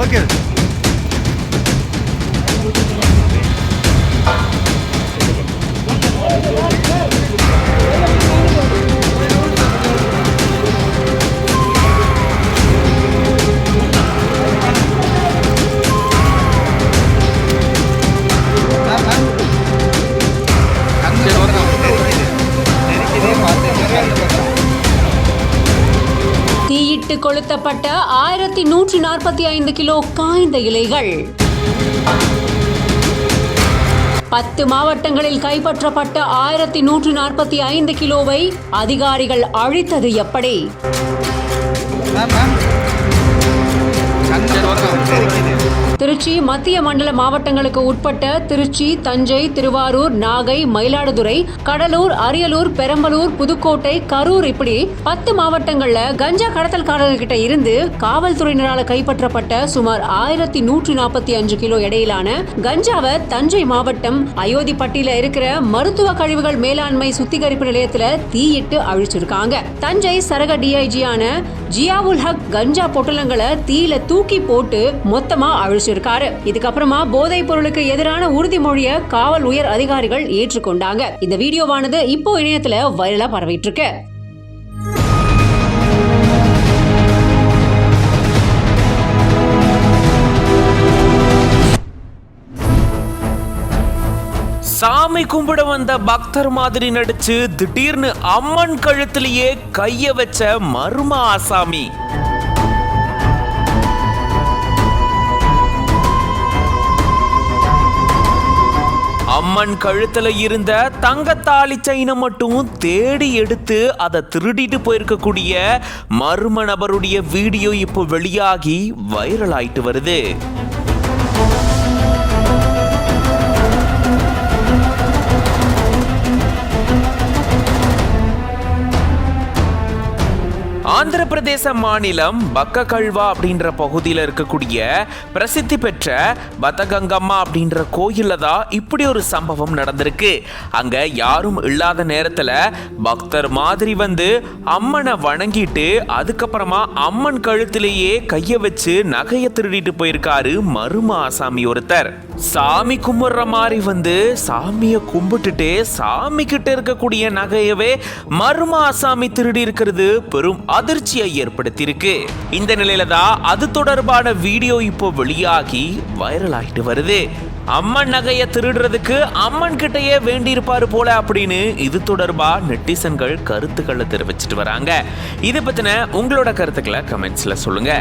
Okay. தீயிட்டு கொளுத்தப்பட்ட 1145 kilo காய்ந்த இலைகள். 10 மாவட்டங்களில் கைப்பற்றப்பட்ட 1145 கிலோவை அதிகாரிகள் அழித்தது எப்படி? திருச்சி மத்திய மண்டல மாவட்டங்களுக்கு உட்பட்ட திருச்சி, தஞ்சை, திருவாரூர், நாகை, மயிலாடுதுறை, கடலூர், அரியலூர், பெரம்பலூர், புதுக்கோட்டை, கரூர் இப்படி 10 மாவட்டங்கள்ல கஞ்சா கடத்தல்காரர்கிட்ட இருந்து காவல்துறையினரால் கைப்பற்றப்பட்ட சுமார் 1145 கிலோ எடையிலான கஞ்சாவை தஞ்சை மாவட்டம் அயோத்திப்பட்டியில இருக்கிற மருத்துவ கழிவுகள் மேலாண்மை சுத்திகரிப்பு நிலையத்துல தீயிட்டு அழிச்சிருக்காங்க. தஞ்சை சரக டிஐஜியான ஜியாவுல் ஹக் கஞ்சா பொட்டலங்களை தீயில தூக்கி போட்டு மொத்தமா அழிச்சிருக்காரு. இதுக்கப்புறமா போதைப் பொருளுக்கு எதிரான உறுதிமொழியை காவல் உயர் அதிகாரிகள் ஏற்றுக்கொண்டாங்க. இந்த வீடியோவானது இப்போ இணையத்துல வைரலா பரவிட்டு இருக்கு. சாமி கும்பிட வந்த பக்தர் மாதிரி நடிச்சு திடீர்னு அம்மன் கழுத்திலேயே கைய வச்ச மர்ம ஆசாமி. அம்மன் கழுத்துல இருந்த தங்கத்தாலி செயினை மட்டும் தேடி எடுத்து அதை திருடிட்டு போயிருக்கக்கூடிய மர்ம நபருடைய வீடியோ இப்போ வெளியாகி வைரல் ஆயிட்டு வருது. ஆந்திர பிரதேச மாநிலம் பக்ககல்வா அப்படின்ற பகுதியில் இருக்கக்கூடிய பிரசித்தி பெற்ற பத்தகங்கம்மா அப்படின்ற கோயில்ல தான் இப்படி ஒரு சம்பவம் நடந்திருக்கு. அங்க யாரும் இல்லாத நேரத்துல பக்தர் மாதிரி வந்து அம்மனை வணங்கிட்டு அதுக்கப்புறமா அம்மன் கழுத்திலேயே கைய வச்சு நகையை திருடிட்டு போயிருக்காரு மர்ம ஆசாமி ஒருத்தர். சாமி கும்பிடுற மாதிரி வந்து சாமியை கும்பிட்டுட்டு சாமி கிட்ட இருக்கக்கூடிய நகையவே மர்ம ஆசாமி திருடி இருக்கிறது பெரும் அதிர்ச்சியை ஏற்படுத்தியிருக்கு. இந்த நிலையில தான் அது தொடர்பான வீடியோ இப்போ வெளியாகி வைரல் ஆயிட்டு வருது. அம்மன் நகையை திருடுறதுக்கு அம்மன் கிட்டையே வேண்டியிருப்பாரு போல அப்படின்னு இது தொடர்பா நெட்டிசன்கள் கருத்துக்களை தெரிவிச்சிட்டு வராங்க. இது பத்தின உங்களோட கருத்துக்களை கமெண்ட்ஸ்ல சொல்லுங்க.